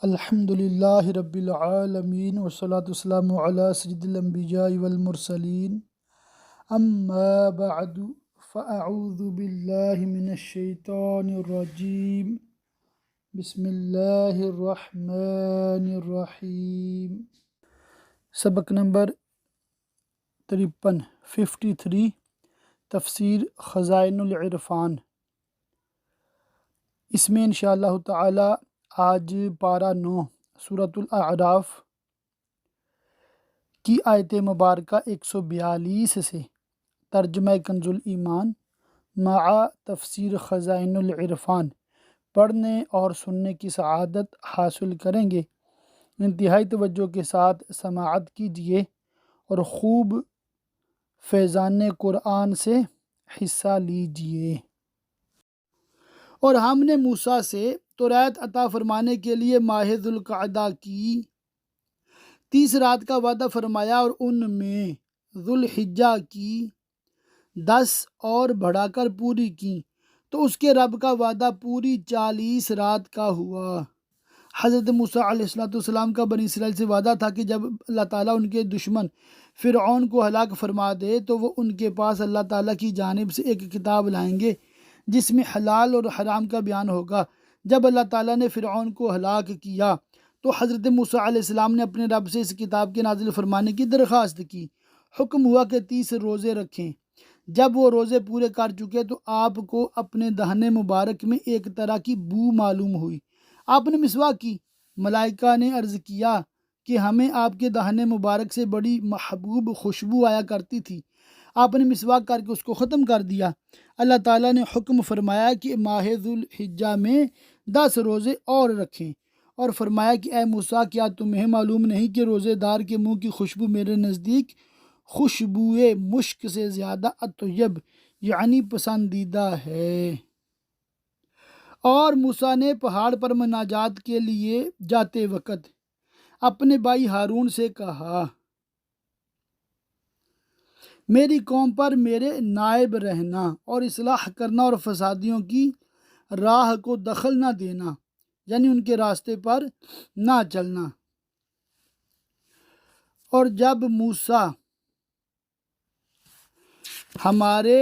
الحمد للہ رب العالمین والصلاة والسلام علی سید الانبیاء والمرسلین اما بعد فاعوذ باللہ من الشیطان الرجیم بسم اللہ الرحمن الرحیم۔ سبق نمبر 53 تفسیر خزائن العرفان۔ اس میں انشاءاللہ تعالی آج پارہ 9 سورۃ الاعراف کی آیت مبارکہ 142 سے ترجمہ کنز الایمان مع تفسیر خزائن العرفان پڑھنے اور سننے کی سعادت حاصل کریں گے۔ انتہائی توجہ کے ساتھ سماعت کیجیے اور خوب فیضان قرآن سے حصہ لیجیے۔ اور ہم نے موسیٰ سے تورات عطا فرمانے کے لیے ماہ ذوالقعدہ کی 30 رات کا وعدہ فرمایا اور ان میں ذوالحجہ کی 10 اور بڑھا کر پوری کی، تو اس کے رب کا وعدہ پوری 40 رات کا ہوا۔ حضرت موسیٰ علیہ السلام کا بنی اسرائیل سے وعدہ تھا کہ جب اللہ تعالیٰ ان کے دشمن فرعون کو ہلاک فرما دے تو وہ ان کے پاس اللہ تعالیٰ کی جانب سے ایک کتاب لائیں گے جس میں حلال اور حرام کا بیان ہوگا۔ جب اللہ تعالیٰ نے فرعون کو ہلاک کیا تو حضرت موسیٰ علیہ السلام نے اپنے رب سے اس کتاب کے نازل فرمانے کی درخواست کی۔ حکم ہوا کہ 30 روزے رکھیں۔ جب وہ روزے پورے کر چکے تو آپ کو اپنے دہن مبارک میں ایک طرح کی بو معلوم ہوئی۔ آپ نے مسواک کی۔ ملائکہ نے عرض کیا کہ ہمیں آپ کے دہن مبارک سے بڑی محبوب خوشبو آیا کرتی تھی۔ آپ نے مسواک کر کے اس کو ختم کر دیا۔ اللہ تعالیٰ نے حکم فرمایا کہ ماہ ذوالحجہ میں 10 روزے اور رکھیں، اور فرمایا کہ اے موسیٰ، کیا تمہیں معلوم نہیں کہ روزے دار کے منہ کی خوشبو میرے نزدیک خوشبوئے مشک سے زیادہ اطیب یعنی پسندیدہ ہے۔ اور موسیٰ نے پہاڑ پر مناجات کے لیے جاتے وقت اپنے بھائی ہارون سے کہا، میری قوم پر میرے نائب رہنا اور اصلاح کرنا اور فسادیوں کی راہ کو دخل نہ دینا، یعنی ان کے راستے پر نہ چلنا۔ اور جب موسیٰ ہمارے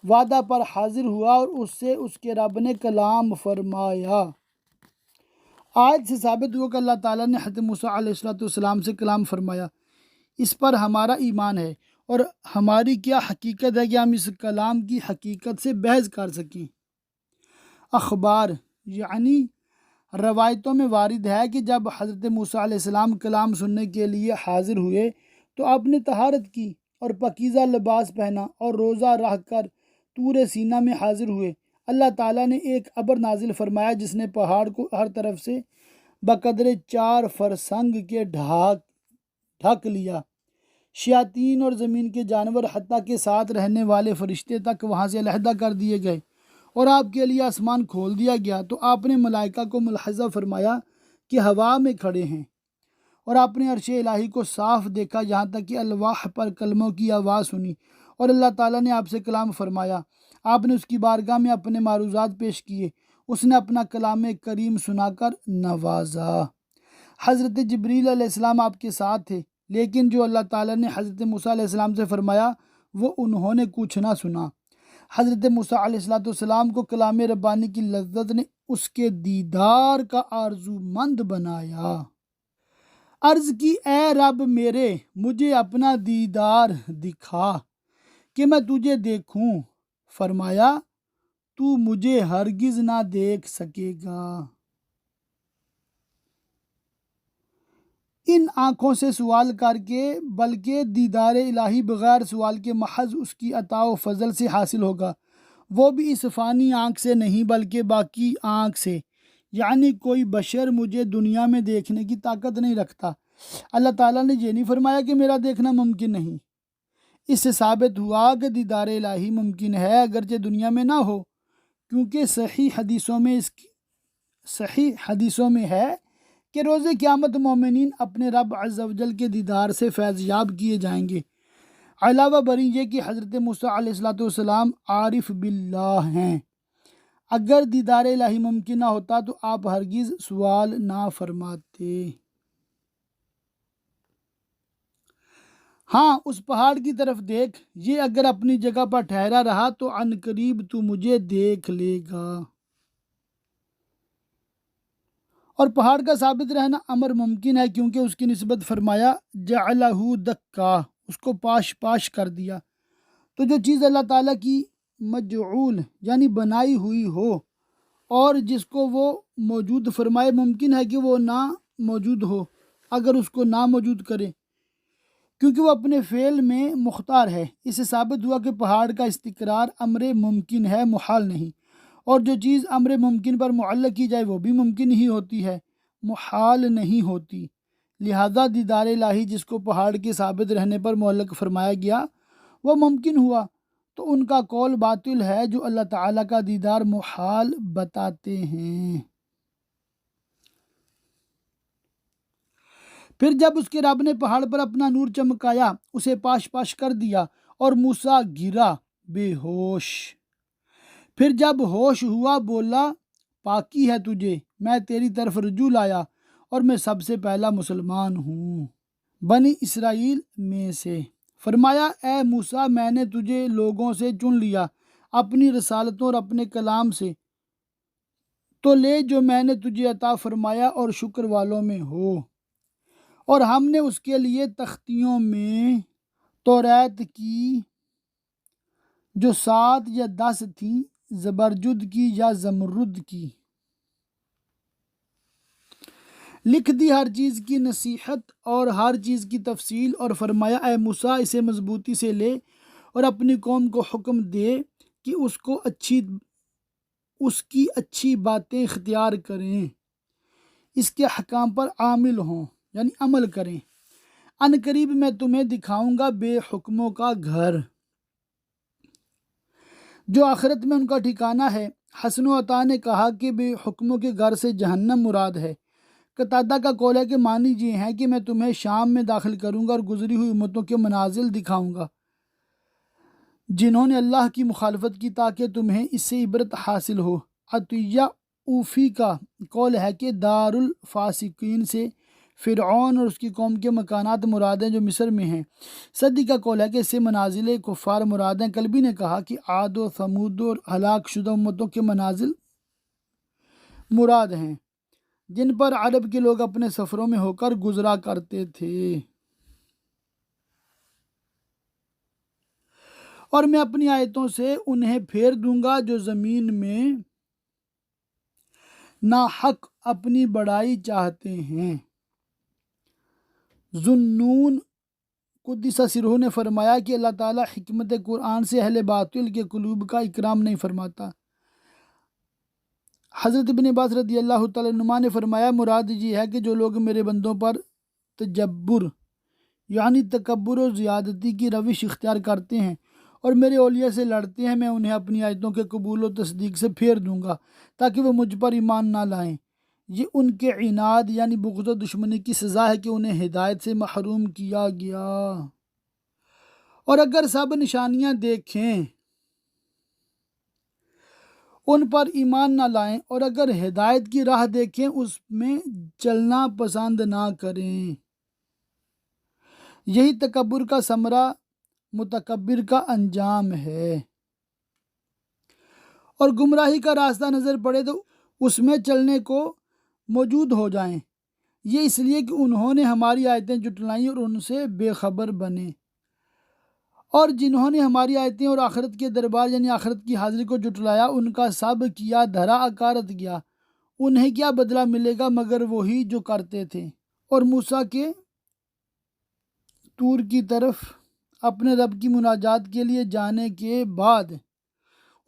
وعدہ پر حاضر ہوا اور اس سے اس کے رب نے کلام فرمایا۔ آیت سے ثابت ہوا کہ اللہ تعالیٰ نے حضرت موسیٰ علیہ السلام سے کلام فرمایا۔ اس پر ہمارا ایمان ہے اور ہماری کیا حقیقت ہے کہ ہم اس کلام کی حقیقت سے بحث کر سکیں۔ اخبار یعنی روایتوں میں وارد ہے کہ جب حضرت موسیٰ علیہ السلام کلام سننے کے لیے حاضر ہوئے تو آپ نے طہارت کی اور پاکیزہ لباس پہنا اور روزہ رکھ کر طور سینہ میں حاضر ہوئے۔ اللہ تعالیٰ نے ایک ابر نازل فرمایا جس نے پہاڑ کو ہر طرف سے بقدر 4 فرسنگ کے ڈھک لیا۔ شیاطین اور زمین کے جانور حتیٰ کہ ساتھ رہنے والے فرشتے تک وہاں سے علیحدہ کر دیے گئے، اور آپ کے لیے آسمان کھول دیا گیا۔ تو آپ نے ملائکہ کو ملاحظہ فرمایا کہ ہوا میں کھڑے ہیں، اور آپ نے عرش الہی کو صاف دیکھا یہاں تک کہ الواح پر کلموں کی آواز سنی، اور اللہ تعالیٰ نے آپ سے کلام فرمایا۔ آپ نے اس کی بارگاہ میں اپنے معروضات پیش کیے، اس نے اپنا کلام کریم سنا کر نوازا۔ حضرت جبریل علیہ السلام آپ کے ساتھ تھے، لیکن جو اللہ تعالیٰ نے حضرت موسیٰ علیہ السلام سے فرمایا وہ انہوں نے کچھ نہ سنا۔ حضرت موسیٰ علیہ السلام کو کلام ربانی کی لذت نے اس کے دیدار کا آرزو مند بنایا۔ عرض کی، اے رب میرے، مجھے اپنا دیدار دکھا کہ میں تجھے دیکھوں۔ فرمایا، تو مجھے ہرگز نہ دیکھ سکے گا۔ ان آنکھوں سے سوال کر کے بلکہ دیدار الہی بغیر سوال کے محض اس کی عطا و فضل سے حاصل ہوگا، وہ بھی اس فانی آنکھ سے نہیں بلکہ باقی آنکھ سے، یعنی کوئی بشر مجھے دنیا میں دیکھنے کی طاقت نہیں رکھتا۔ اللہ تعالیٰ نے یہ نہیں فرمایا کہ میرا دیکھنا ممکن نہیں۔ اس سے ثابت ہوا کہ دیدار الہی ممکن ہے اگرچہ دنیا میں نہ ہو، کیونکہ صحیح حدیثوں میں ہے کہ روز قیامت مومنین اپنے رب عز و جل کے دیدار سے فیض یاب کیے جائیں گے۔ علاوہ بری یہ کہ حضرت موسیٰ علیہ السلام عارف باللہ ہیں۔ اگر دیدار الہی ممکن نہ ہوتا تو آپ ہرگز سوال نہ فرماتے۔ ہاں اس پہاڑ کی طرف دیکھ، یہ اگر اپنی جگہ پر ٹھہرا رہا تو عن قریب تو مجھے دیکھ لے گا۔ اور پہاڑ کا ثابت رہنا امر ممکن ہے کیونکہ اس کی نسبت فرمایا جعلہ دکا، اس کو پاش پاش کر دیا۔ تو جو چیز اللہ تعالیٰ کی مجعول یعنی بنائی ہوئی ہو اور جس کو وہ موجود فرمائے، ممکن ہے کہ وہ نہ موجود ہو اگر اس کو نہ موجود کرے، کیونکہ وہ اپنے فعل میں مختار ہے۔ اس سے ثابت ہوا کہ پہاڑ کا استقرار امر ممکن ہے، محال نہیں، اور جو چیز امر ممکن پر معلق کی جائے وہ بھی ممکن ہی ہوتی ہے، محال نہیں ہوتی۔ لہذا دیدار الہی جس کو پہاڑ کے ثابت رہنے پر معلق فرمایا گیا وہ ممکن ہوا، تو ان کا قول باطل ہے جو اللہ تعالیٰ کا دیدار محال بتاتے ہیں۔ پھر جب اس کے رب نے پہاڑ پر اپنا نور چمکایا، اسے پاش پاش کر دیا اور موسیٰ گرا بے ہوش۔ پھر جب ہوش ہوا بولا پاکی ہے تجھے، میں تیری طرف رجوع لایا اور میں سب سے پہلا مسلمان ہوں بنی اسرائیل میں سے۔ فرمایا اے موسیٰ میں نے تجھے لوگوں سے چن لیا اپنی رسالتوں اور اپنے کلام سے، تو لے جو میں نے تجھے عطا فرمایا اور شکر والوں میں ہو۔ اور ہم نے اس کے لیے تختیوں میں توریت کی جو 7 یا 10 تھیں، زبرجد کی یا زمرد کی، لکھ دی ہر چیز کی نصیحت اور ہر چیز کی تفصیل، اور فرمایا اے موسیٰ اسے مضبوطی سے لے اور اپنی قوم کو حکم دے کہ اس کی اچھی باتیں اختیار کریں، اس کے حکام پر عامل ہوں یعنی عمل کریں۔ ان قریب میں تمہیں دکھاؤں گا بے حکموں کا گھر جو آخرت میں ان کا ٹھکانہ ہے۔ حسن و عطا نے کہا کہ بے حکموں کے گھر سے جہنم مراد ہے۔ قتادہ کا قول ہے کہ معنی یہ ہے کہ میں تمہیں شام میں داخل کروں گا اور گزری ہوئی امتوں کے منازل دکھاؤں گا جنہوں نے اللہ کی مخالفت کی تاکہ تمہیں اس سے عبرت حاصل ہو۔ عطیہ اوفی کا قول ہے کہ دار الفاسقین سے فرعون اور اس کی قوم کے مکانات مراد ہیں جو مصر میں ہیں۔ صدی کا قول ہے کہ اس سے منازل کفار مراد ہیں۔ قلبی نے کہا کہ عاد و ثمود اور ہلاک شدہ امتوں کے منازل مراد ہیں جن پر عرب کے لوگ اپنے سفروں میں ہو کر گزرا کرتے تھے۔ اور میں اپنی آیتوں سے انہیں پھیر دوں گا جو زمین میں ناحق اپنی بڑائی چاہتے ہیں۔ ذُنُّون قدس سرہ نے فرمایا کہ اللہ تعالیٰ حکمت قرآن سے اہل باطل کے قلوب کا اکرام نہیں فرماتا۔ حضرت ابن عباس رضی اللہ تعالیٰ عنہما نے فرمایا مراد یہ ہے کہ جو لوگ میرے بندوں پر تجبر یعنی تکبر و زیادتی کی روش اختیار کرتے ہیں اور میرے اولیاء سے لڑتے ہیں، میں انہیں اپنی آیتوں کے قبول و تصدیق سے پھیر دوں گا تاکہ وہ مجھ پر ایمان نہ لائیں۔ یہ ان کے عناد یعنی بغض و دشمنی کی سزا ہے کہ انہیں ہدایت سے محروم کیا گیا۔ اور اگر سب نشانیاں دیکھیں ان پر ایمان نہ لائیں، اور اگر ہدایت کی راہ دیکھیں اس میں چلنا پسند نہ کریں، یہی تکبر کا ثمرہ متکبر کا انجام ہے۔ اور گمراہی کا راستہ نظر پڑے تو اس میں چلنے کو موجود ہو جائیں، یہ اس لیے کہ انہوں نے ہماری آیتیں جھٹلائیں اور ان سے بے خبر بنے۔ اور جنہوں نے ہماری آیتیں اور آخرت کے دربار یعنی آخرت کی حاضری کو جھٹلایا ان کا سب کیا دھرا اکارت گیا، انہیں کیا بدلہ ملے گا مگر وہی جو کرتے تھے۔ اور موسیٰ کے طور کی طرف اپنے رب کی مناجات کے لیے جانے کے بعد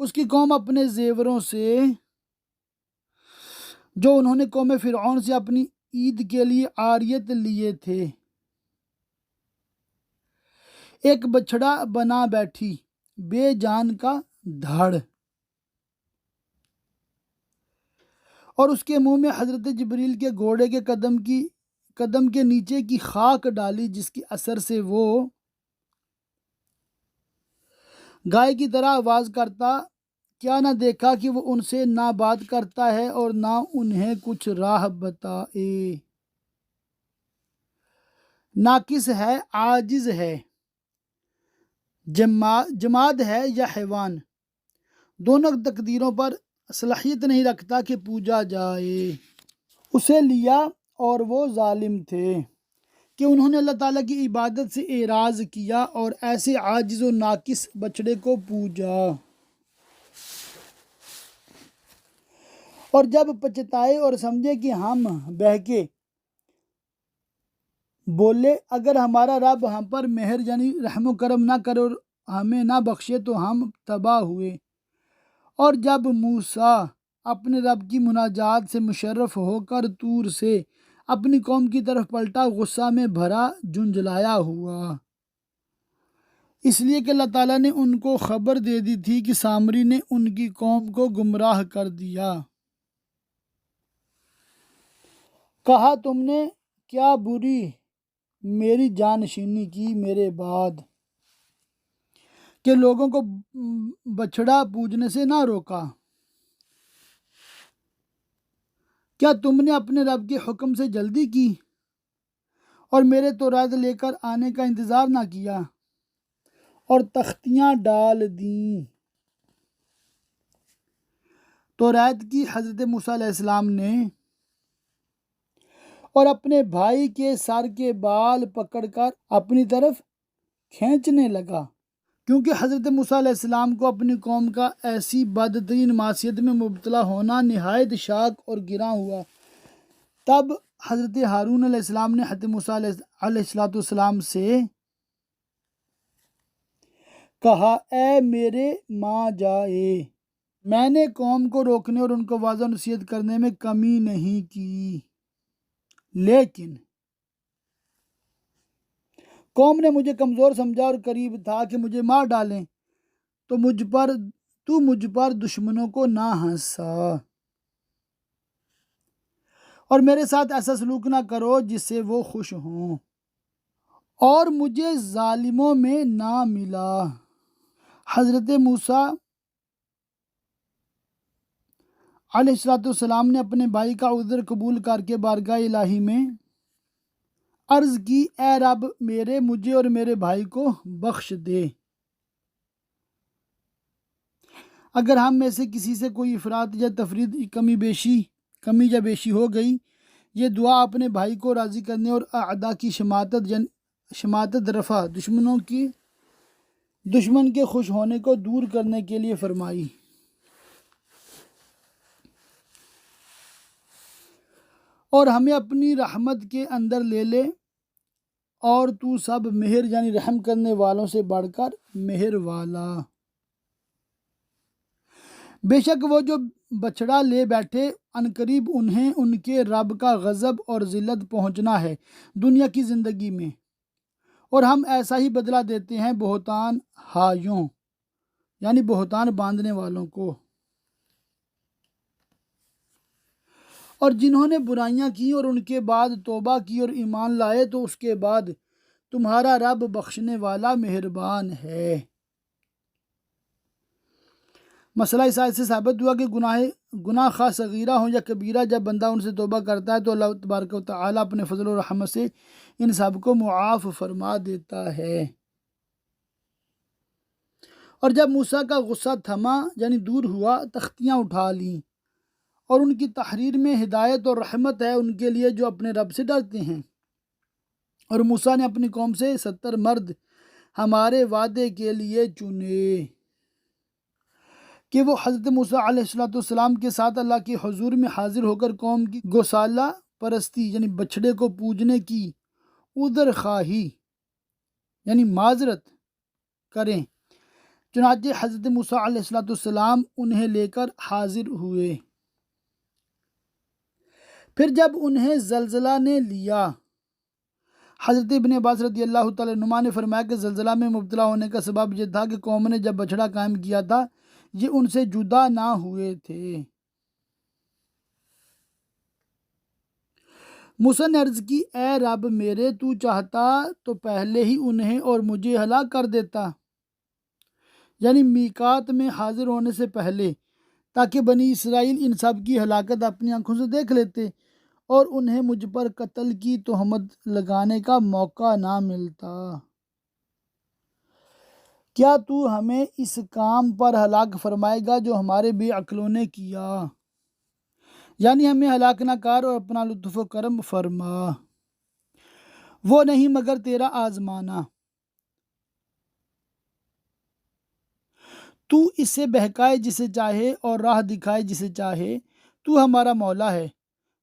اس کی قوم اپنے زیوروں سے جو انہوں نے قوم فرعون سے اپنی عید کے لیے عاریت لیے تھے ایک بچھڑا بنا بیٹھی، بے جان کا دھڑ، اور اس کے منہ میں حضرت جبریل کے گھوڑے کے قدم کے نیچے کی خاک ڈالی جس کے اثر سے وہ گائے کی طرح آواز کرتا کیا نہ دیکھا کہ وہ ان سے نہ بات کرتا ہے اور نہ انہیں کچھ راہ بتائے۔ ناقص ہے، عاجز ہے، جماد ہے یا حیوان، دونوں تقدیروں پر صلاحیت نہیں رکھتا کہ پوجا جائے۔ اسے لیا اور وہ ظالم تھے کہ انہوں نے اللہ تعالیٰ کی عبادت سے اعراض کیا اور ایسے عاجز و ناقص بچڑے کو پوجا۔ اور جب پچھتائے اور سمجھے کہ ہم بہکے، بولے اگر ہمارا رب ہم پر مہر یعنی رحم و کرم نہ کرے اور ہمیں نہ بخشے تو ہم تباہ ہوئے۔ اور جب موسیٰ اپنے رب کی مناجات سے مشرف ہو کر طور سے اپنی قوم کی طرف پلٹا، غصہ میں بھرا جھنجھلایا ہوا، اس لیے کہ اللہ تعالیٰ نے ان کو خبر دے دی تھی کہ سامری نے ان کی قوم کو گمراہ کر دیا۔ کہا تم نے کیا بری میری جانشینی کی میرے بعد، کہ لوگوں کو بچھڑا پوجنے سے نہ روکا؟ کیا تم نے اپنے رب کے حکم سے جلدی کی اور میرے توراۃ لے کر آنے کا انتظار نہ کیا اور تختیاں ڈال دیں؟ توراۃ کی حضرت موسیٰ علیہ السلام نے اور اپنے بھائی کے سر کے بال پکڑ کر اپنی طرف کھینچنے لگا، کیونکہ حضرت موسیٰ علیہ السلام کو اپنی قوم کا ایسی بدترین معصیت میں مبتلا ہونا نہایت شاق اور گراں ہوا۔ تب حضرت ہارون علیہ السلام نے حضرت موسیٰ علیہ السلام سے کہا، اے میرے ماں جائے، میں نے قوم کو روکنے اور ان کو واضح نصیحت کرنے میں کمی نہیں کی، لیکن قوم نے مجھے کمزور سمجھا اور قریب تھا کہ مجھے مار ڈالیں، تو مجھ پر دشمنوں کو نہ ہنسا اور میرے ساتھ ایسا سلوک نہ کرو جس سے وہ خوش ہوں، اور مجھے ظالموں میں نہ ملا۔ حضرت موسیٰ علیہ السلام نے اپنے بھائی کا عذر قبول کر کے بارگاہ الہی میں عرض کی، اے رب میرے، مجھے اور میرے بھائی کو بخش دے۔ اگر ہم میں سے کسی سے کوئی افراط یا تفرید، کمی یا بیشی ہو گئی، یہ دعا اپنے بھائی کو راضی کرنے اور اعداء کی شماتت رفع، دشمن کے خوش ہونے کو دور کرنے کے لیے فرمائی۔ اور ہمیں اپنی رحمت کے اندر لے لے، اور تو سب مہر یعنی رحم کرنے والوں سے بڑھ کر مہر والا۔ بے شک وہ جو بچڑا لے بیٹھے، عنقریب انہیں ان کے رب کا غضب اور ذلت پہنچنا ہے دنیا کی زندگی میں، اور ہم ایسا ہی بدلہ دیتے ہیں بہتان ہائیوں یعنی بہتان باندھنے والوں کو۔ اور جنہوں نے برائیاں کی اور ان کے بعد توبہ کی اور ایمان لائے تو اس کے بعد تمہارا رب بخشنے والا مہربان ہے۔ مسئلہ اس آیت سے ثابت ہوا کہ گناہ خواہ صغیرہ ہوں یا کبیرہ، جب بندہ ان سے توبہ کرتا ہے تو اللہ تبارک و تعالیٰ اپنے فضل و رحمت سے ان سب کو معاف فرما دیتا ہے۔ اور جب موسیٰ کا غصہ تھما یعنی دور ہوا، تختیاں اٹھا لیں، اور ان کی تحریر میں ہدایت اور رحمت ہے ان کے لیے جو اپنے رب سے ڈرتے ہیں۔ اور موسیٰ نے اپنی قوم سے 70 مرد ہمارے وعدے کے لیے چنے کہ وہ حضرت موسیٰ علیہ السلام کے ساتھ اللہ کے حضور میں حاضر ہو کر قوم کی گوسالہ پرستی یعنی بچھڑے کو پوجنے کی عذر خواہی یعنی معذرت کریں۔ چنانچہ حضرت موسیٰ علیہ السلام انہیں لے کر حاضر ہوئے۔ پھر جب انہیں زلزلہ نے لیا، حضرت ابن عباس رضی اللہ تعالیٰ عنہما نے فرمایا کہ زلزلہ میں مبتلا ہونے کا سبب یہ تھا کہ قوم نے جب بچھڑا قائم کیا تھا یہ ان سے جدا نہ ہوئے تھے۔ موسیٰ نے عرض کی، اے رب میرے، تو چاہتا تو پہلے ہی انہیں اور مجھے ہلاک کر دیتا، یعنی میقات میں حاضر ہونے سے پہلے، تاکہ بنی اسرائیل ان سب کی ہلاکت اپنی آنکھوں سے دیکھ لیتے اور انہیں مجھ پر قتل کی تہمت لگانے کا موقع نہ ملتا۔ کیا تو ہمیں اس کام پر ہلاک فرمائے گا جو ہمارے بے عقلوں نے کیا؟ یعنی ہمیں ہلاک نہ کر اور اپنا لطف و کرم فرما۔ وہ نہیں مگر تیرا آزمانا، تو اس سے بہکائے جسے چاہے اور راہ دکھائے جسے چاہے۔ تو ہمارا مولا ہے،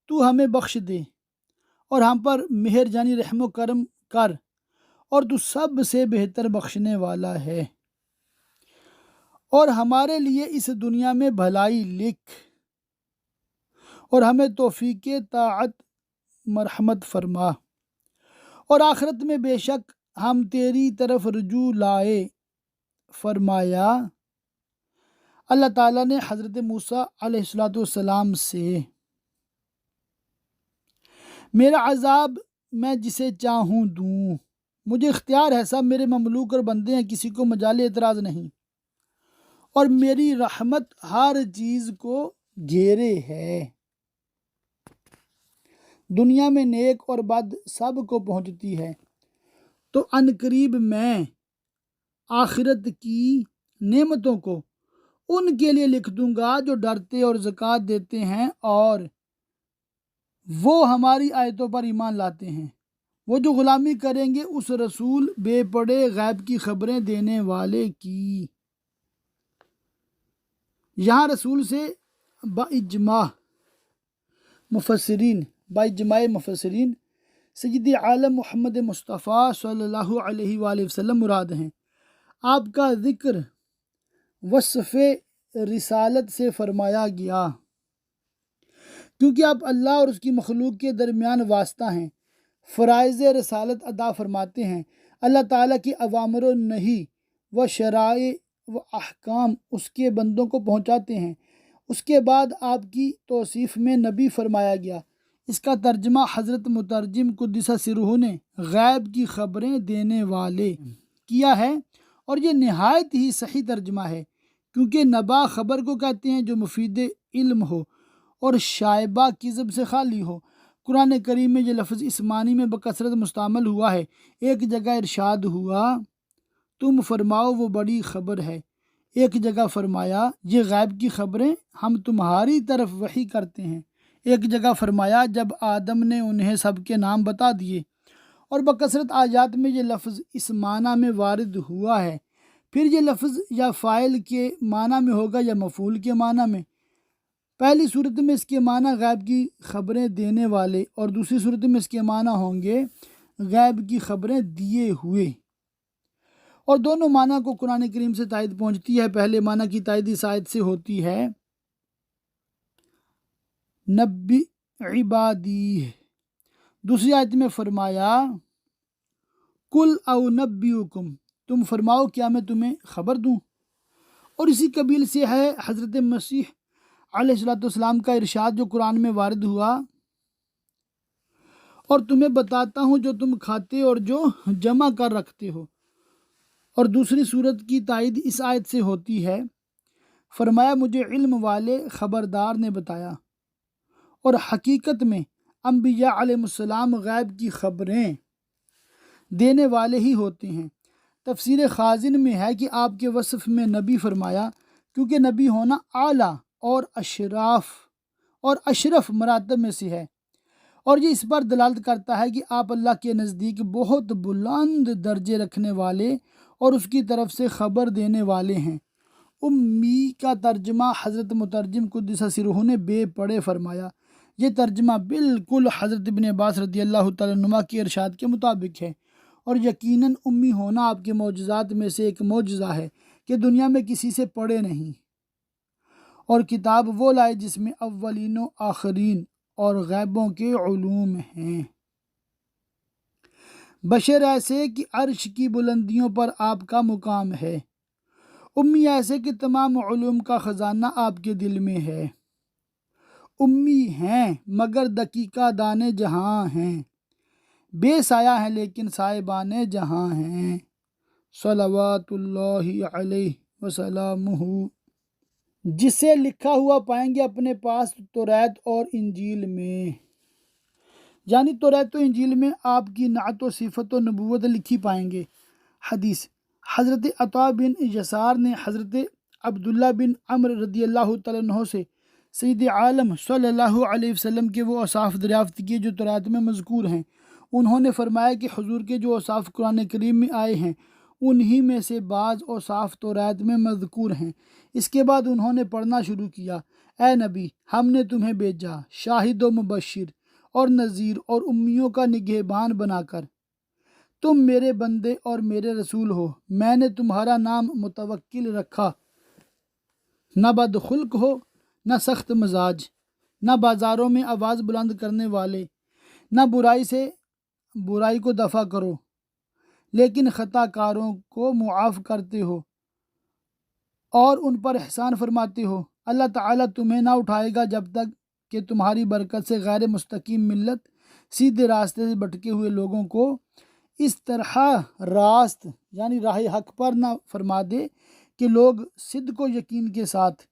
تو ہمیں بخش دے اور ہم پر مہر جانی رحم و کرم کر، اور تو سب سے بہتر بخشنے والا ہے۔ اور ہمارے لیے اس دنیا میں بھلائی لکھ اور ہمیں توفیق طاعت مرحمت فرما، اور آخرت میں بے شک ہم تیری طرف رجوع لائے۔ فرمایا اللہ تعالیٰ نے حضرت موسیٰ علیہ السلام سے، میرا عذاب میں جسے چاہوں دوں، مجھے اختیار ہے، سب میرے مملوک اور بندے ہیں، کسی کو مجال اعتراض نہیں، اور میری رحمت ہر چیز کو گھیرے ہے، دنیا میں نیک اور بد سب کو پہنچتی ہے۔ تو عنقریب میں آخرت کی نعمتوں کو ان کے لیے لکھ دوں گا جو ڈرتے اور زکوٰۃ دیتے ہیں اور وہ ہماری آیتوں پر ایمان لاتے ہیں، وہ جو غلامی کریں گے اس رسول بے پڑے غیب کی خبریں دینے والے کی۔ یہاں رسول سے باجماع مفسرین سید عالم محمد مصطفیٰ صلی اللہ علیہ وآلہ وسلم مراد ہیں۔ آپ کا ذکر وصف رسالت سے فرمایا گیا کیونکہ آپ اللہ اور اس کی مخلوق کے درمیان واسطہ ہیں، فرائض رسالت ادا فرماتے ہیں، اللہ تعالیٰ کی اوامر و نہی و شرائع و احکام اس کے بندوں کو پہنچاتے ہیں۔ اس کے بعد آپ کی توصیف میں نبی فرمایا گیا۔ اس کا ترجمہ حضرت مترجم قدس سرہ نے غیب کی خبریں دینے والے کیا ہے، اور یہ نہایت ہی صحیح ترجمہ ہے، کیونکہ نبا خبر کو کہتے ہیں جو مفید علم ہو اور شائبہ کذب سے خالی ہو۔ قرآن کریم میں یہ لفظ اس معنی میں بکثرت مستعمل ہوا ہے۔ ایک جگہ ارشاد ہوا تم فرماؤ وہ بڑی خبر ہے، ایک جگہ فرمایا یہ غیب کی خبریں ہم تمہاری طرف وحی کرتے ہیں، ایک جگہ فرمایا جب آدم نے انہیں سب کے نام بتا دیے، اور بکثرت آیات میں یہ لفظ اس معنی میں وارد ہوا ہے۔ پھر یہ لفظ یا فاعل کے معنی میں ہوگا یا مفعول کے معنی میں۔ پہلی صورت میں اس کے معنی غیب کی خبریں دینے والے، اور دوسری صورت میں اس کے معنی ہوں گے غیب کی خبریں دیے ہوئے، اور دونوں معنی کو قرآن کریم سے تائید پہنچتی ہے۔ پہلے معنی کی تائید اس آیت سے ہوتی ہے نبی عبادی، دوسری آیت میں فرمایا کل او نبیکم، تم فرماؤ کیا میں تمہیں خبر دوں، اور اسی قبیل سے ہے حضرت مسیح علیہ السلام کا ارشاد جو قرآن میں وارد ہوا، اور تمہیں بتاتا ہوں جو تم کھاتے اور جو جمع کر رکھتے ہو، اور دوسری صورت کی تائید اس آیت سے ہوتی ہے، فرمایا مجھے علم والے خبردار نے بتایا، اور حقیقت میں انبیاء علیہ السلام غیب کی خبریں دینے والے ہی ہوتے ہیں۔ تفسیر خازن میں ہے کہ آپ کے وصف میں نبی فرمایا کیونکہ نبی ہونا اعلیٰ اور اشرف مراتب میں سے ہے، اور یہ اس پر دلالت کرتا ہے کہ آپ اللہ کے نزدیک بہت بلند درجے رکھنے والے اور اس کی طرف سے خبر دینے والے ہیں۔ امی کا ترجمہ حضرت مترجم قدس سرہ نے بے پڑے فرمایا۔ یہ ترجمہ بالکل حضرت ابن عباس رضی اللہ تعالیٰ عنہما کے ارشاد کے مطابق ہے، اور یقیناً امی ہونا آپ کے معجزات میں سے ایک معجزہ ہے کہ دنیا میں کسی سے پڑھے نہیں، اور کتاب وہ لائے جس میں اولین و آخرین اور غیبوں کے علوم ہیں، بشر ایسے کہ عرش کی بلندیوں پر آپ کا مقام ہے، امی ایسے کہ تمام علوم کا خزانہ آپ کے دل میں ہے، امی ہیں مگر دقیقہ دانے جہاں ہیں، بے سایہ ہیں لیکن صاحبان جہاں ہیں، صلوات اللہ علیہ وسلامہ، جسے لکھا ہوا پائیں گے اپنے پاس توریت اور انجیل میں، یعنی توریت و انجیل میں آپ کی نعت و صفت و نبوت لکھی پائیں گے۔ حدیث: حضرت عطا بن یسار نے حضرت عبداللہ بن عمر رضی اللہ تعالیٰ عنہ سے سید عالم صلی اللہ علیہ وسلم کے وہ اوصاف دریافت کیے جو توریت میں مذکور ہیں۔ انہوں نے فرمایا کہ حضور کے جو اوصاف قرآن کریم میں آئے ہیں انہی میں سے بعض اوصاف توریت میں مذکور ہیں۔ اس کے بعد انہوں نے پڑھنا شروع کیا: اے نبی، ہم نے تمہیں بھیجا شاہد و مبشر اور نذیر اور امیوں کا نگہبان بنا کر۔ تم میرے بندے اور میرے رسول ہو۔ میں نے تمہارا نام متوکل رکھا، نہ بدخلق ہو، نہ سخت مزاج، نہ بازاروں میں آواز بلند کرنے والے، نہ برائی کو دفع کرو، لیکن خطا کاروں کو معاف کرتے ہو اور ان پر احسان فرماتے ہو۔ اللہ تعالیٰ تمہیں نہ اٹھائے گا جب تک کہ تمہاری برکت سے غیر مستقیم ملت، سیدھے راستے سے بھٹکے ہوئے لوگوں کو اس طرح راست یعنی راہ حق پر نہ فرما دے کہ لوگ صدق و یقین کے ساتھ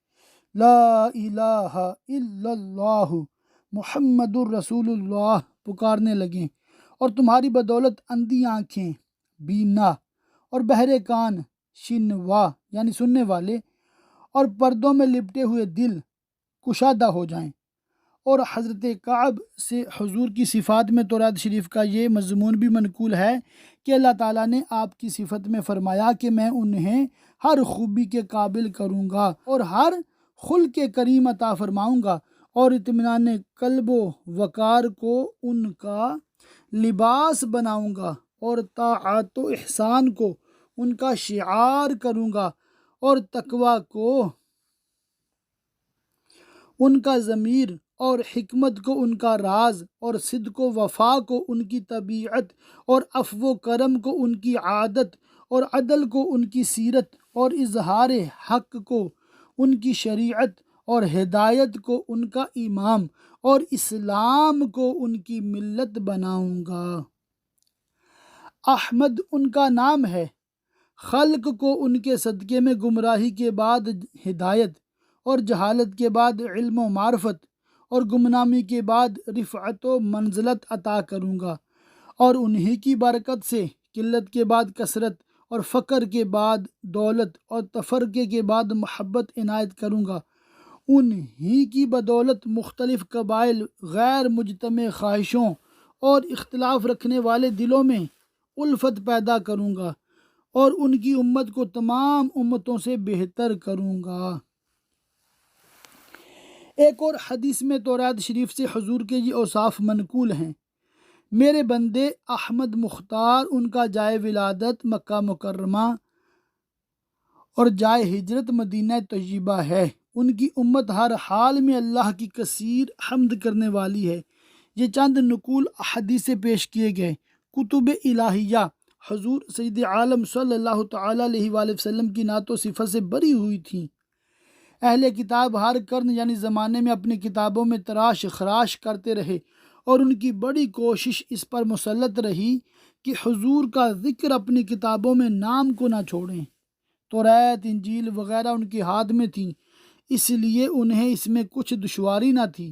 لا الہ الا اللہ محمد الرسول اللہ پکارنے لگیں، اور تمہاری بدولت اندھی آنکھیں بینا اور بہرے کان شنوا یعنی سننے والے اور پردوں میں لپٹے ہوئے دل کشادہ ہو جائیں۔ اور حضرت کعب سے حضور کی صفات میں توریت شریف کا یہ مضمون بھی منقول ہے کہ اللہ تعالیٰ نے آپ کی صفت میں فرمایا کہ میں انہیں ہر خوبی کے قابل کروں گا اور ہر خلق کریم عطا فرماؤں گا، اور اطمینان قلب و وقار کو ان کا لباس بناؤں گا، اور طاعت و احسان کو ان کا شعار کروں گا، اور تقوی کو ان کا ضمیر، اور حکمت کو ان کا راز، اور صدق و وفا کو ان کی طبیعت، اور عفو و کرم کو ان کی عادت، اور عدل کو ان کی سیرت، اور اظہار حق کو ان کی شریعت، اور ہدایت کو ان کا امام، اور اسلام کو ان کی ملت بناؤں گا۔ احمد ان کا نام ہے، خلق کو ان کے صدقے میں گمراہی کے بعد ہدایت، اور جہالت کے بعد علم و معرفت، اور گمنامی کے بعد رفعت و منزلت عطا کروں گا، اور انہی کی برکت سے قلت کے بعد کثرت، اور فقر کے بعد دولت، اور تفرقے کے بعد محبت عنایت کروں گا۔ انہی کی بدولت مختلف قبائل غیر مجتمع خواہشوں اور اختلاف رکھنے والے دلوں میں الفت پیدا کروں گا، اور ان کی امت کو تمام امتوں سے بہتر کروں گا۔ ایک اور حدیث میں توریت شریف سے حضور کے یہ اوصاف منقول ہیں: میرے بندے احمد مختار، ان کا جائے ولادت مکہ مکرمہ اور جائے ہجرت مدینہ طیبہ ہے۔ ان کی امت ہر حال میں اللہ کی کثیر حمد کرنے والی ہے۔ یہ چند نقول احادیث سے پیش کیے گئے کتب الہیہ حضور سید عالم صلی اللہ تعالیٰ علیہ وآلہ وسلم کی نعت و صفت سے بری ہوئی تھیں۔ اہل کتاب ہر قرن یعنی زمانے میں اپنی کتابوں میں تراش خراش کرتے رہے، اور ان کی بڑی کوشش اس پر مسلط رہی کہ حضور کا ذکر اپنی کتابوں میں نام کو نہ چھوڑیں۔ توریت، انجیل وغیرہ ان کے ہاتھ میں تھیں، اس لیے انہیں اس میں کچھ دشواری نہ تھی،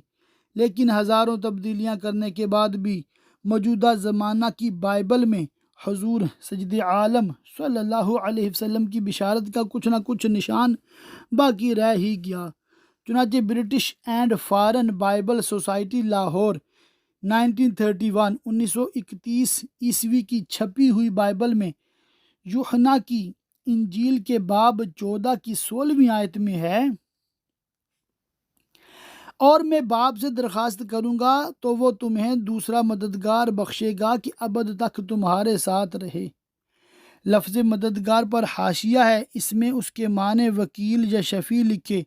لیکن ہزاروں تبدیلیاں کرنے کے بعد بھی موجودہ زمانہ کی بائبل میں حضور سید عالم صلی اللہ علیہ وسلم کی بشارت کا کچھ نہ کچھ نشان باقی رہ ہی گیا۔ چنانچہ British and foreign Bible society Lahore 1931 عیسوی کی چھپی ہوئی بائبل میں یوحنا کی انجیل کے باب 14 کی 16ویں آیت میں ہے: اور میں باپ سے درخواست کروں گا تو وہ تمہیں دوسرا مددگار بخشے گا کہ ابد تک تمہارے ساتھ رہے۔ لفظ مددگار پر حاشیہ ہے، اس میں اس کے معنی وکیل یا شفیع لکھے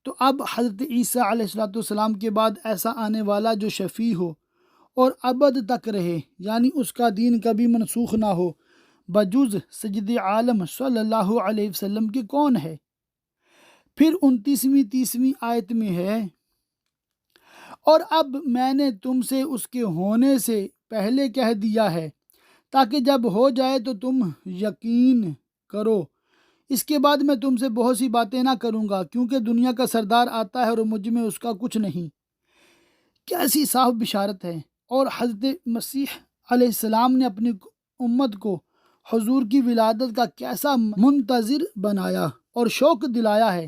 تو اب حضرت عیسیٰ علیہ السلام کے بعد ایسا آنے والا جو شفیع ہو اور ابد تک رہے، یعنی اس کا دین کبھی منسوخ نہ ہو، بجز سید عالم صلی اللہ علیہ وسلم کے کون ہے؟ پھر 29ویں 30ویں آیت میں ہے: اور اب میں نے تم سے اس کے ہونے سے پہلے کہہ دیا ہے تاکہ جب ہو جائے تو تم یقین کرو۔ اس کے بعد میں تم سے بہت سی باتیں نہ کروں گا، کیونکہ دنیا کا سردار آتا ہے اور مجھ میں اس کا کچھ نہیں۔ کیسی صاف بشارت ہے! اور حضرت مسیح علیہ السلام نے اپنی امت کو حضور کی ولادت کا کیسا منتظر بنایا اور شوق دلایا ہے،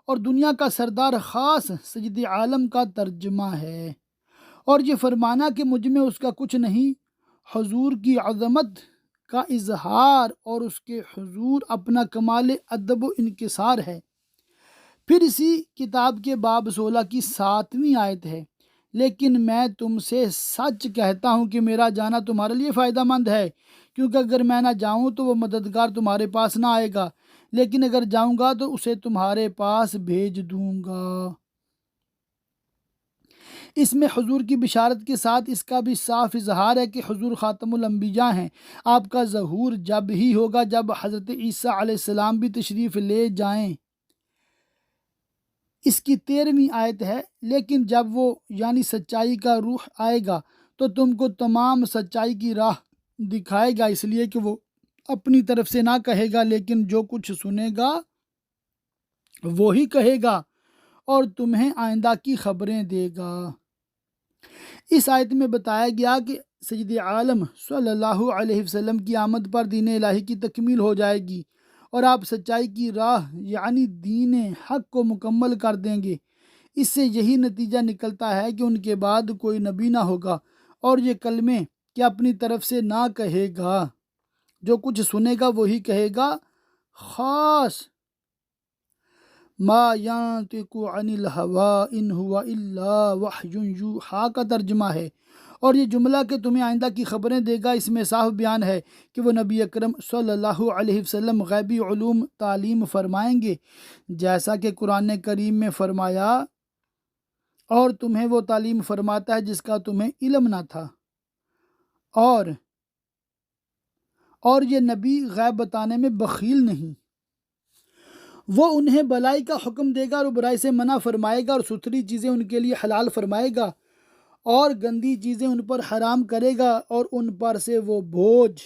اور دنیا کا سردار خاص سید عالم کا ترجمہ ہے، اور یہ فرمانا کہ مجھ میں اس کا کچھ نہیں، حضور کی عظمت کا اظہار اور اس کے حضور اپنا کمال ادب و انکسار ہے۔ پھر اسی کتاب کے باب 16 کی 7ویں آیت ہے، لیکن میں تم سے سچ کہتا ہوں کہ میرا جانا تمہارے لیے فائدہ مند ہے، کیونکہ اگر میں نہ جاؤں تو وہ مددگار تمہارے پاس نہ آئے گا، لیکن اگر جاؤں گا تو اسے تمہارے پاس بھیج دوں گا۔ اس میں حضور کی بشارت کے ساتھ اس کا بھی صاف اظہار ہے کہ حضور خاتم الانبیاء ہیں۔ آپ کا ظہور جب ہی ہوگا جب حضرت عیسیٰ علیہ السلام بھی تشریف لے جائیں۔ اس کی 13ویں آیت ہے، لیکن جب وہ یعنی سچائی کا روح آئے گا تو تم کو تمام سچائی کی راہ دکھائے گا، اس لیے کہ وہ اپنی طرف سے نہ کہے گا، لیکن جو کچھ سنے گا وہی کہے گا اور تمہیں آئندہ کی خبریں دے گا۔ اس آیت میں بتایا گیا کہ سید عالم صلی اللہ علیہ وسلم کی آمد پر دین الہی کی تکمیل ہو جائے گی اور آپ سچائی کی راہ یعنی دین حق کو مکمل کر دیں گے۔ اس سے یہی نتیجہ نکلتا ہے کہ ان کے بعد کوئی نبی نہ ہوگا اور یہ کلمے کہ اپنی طرف سے نہ کہے گا، جو کچھ سنے گا وہی کہے گا، خاص ما ینطق عن الہوی ان ہوا الا وحی یوحی کا ترجمہ ہے، اور یہ جملہ کہ تمہیں آئندہ کی خبریں دے گا، اس میں صاف بیان ہے کہ وہ نبی اکرم صلی اللہ علیہ وسلم غیبی علوم تعلیم فرمائیں گے، جیسا کہ قرآن کریم میں فرمایا، اور تمہیں وہ تعلیم فرماتا ہے جس کا تمہیں علم نہ تھا، اور یہ نبی غیب بتانے میں بخیل نہیں، وہ انہیں بھلائی کا حکم دے گا اور برائی سے منع فرمائے گا، اور ستھری چیزیں ان کے لیے حلال فرمائے گا اور گندی چیزیں ان پر حرام کرے گا، اور ان پر سے وہ بوجھ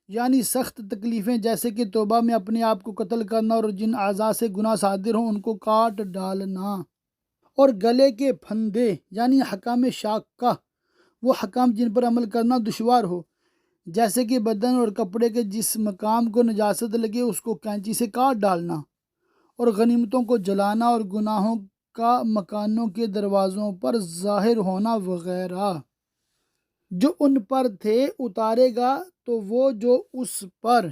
یعنی سخت تکلیفیں جیسے کہ توبہ میں اپنے آپ کو قتل کرنا اور جن اعضاء سے گناہ صادر ہوں ان کو کاٹ ڈالنا، اور گلے کے پھندے یعنی حکام شاقہ، وہ حکام جن پر عمل کرنا دشوار ہو، جیسے کہ بدن اور کپڑے کے جس مقام کو نجاست لگے اس کو کینچی سے کاٹ ڈالنا، اور غنیمتوں کو جلانا، اور گناہوں کا مکانوں کے دروازوں پر ظاہر ہونا وغیرہ۔ جو ان پر تھے اتارے گا تو وہ جو اس پر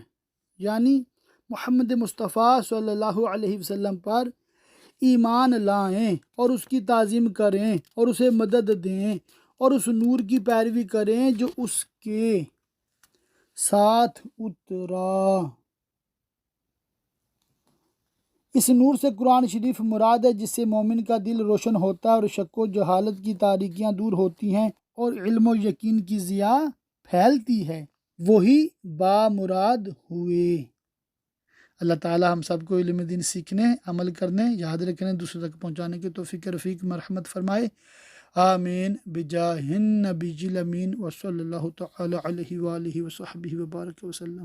یعنی محمد مصطفیٰ صلی اللہ علیہ وسلم پر ایمان لائیں اور اس کی تعظیم کریں اور اسے مدد دیں اور اس نور کی پیروی کریں جو اس کے ساتھ اترا۔ اس نور سے قرآن شریف مراد ہے، جس سے مومن کا دل روشن ہوتا ہے اور شک و جہالت کی تاریکیاں دور ہوتی ہیں اور علم و یقین کی ضیاء پھیلتی ہے، وہی بامراد ہوئے۔ اللہ تعالی ہم سب کو علم دین سیکھنے، عمل کرنے، یاد رکھنے، دوسروں تک پہنچانے کی توفیق رفیق مرحمت فرمائے، آمین بجاہ النبی الامین وصلی اللہ تعالی علیہ وآلہ وصحبہ وبارک وسلم۔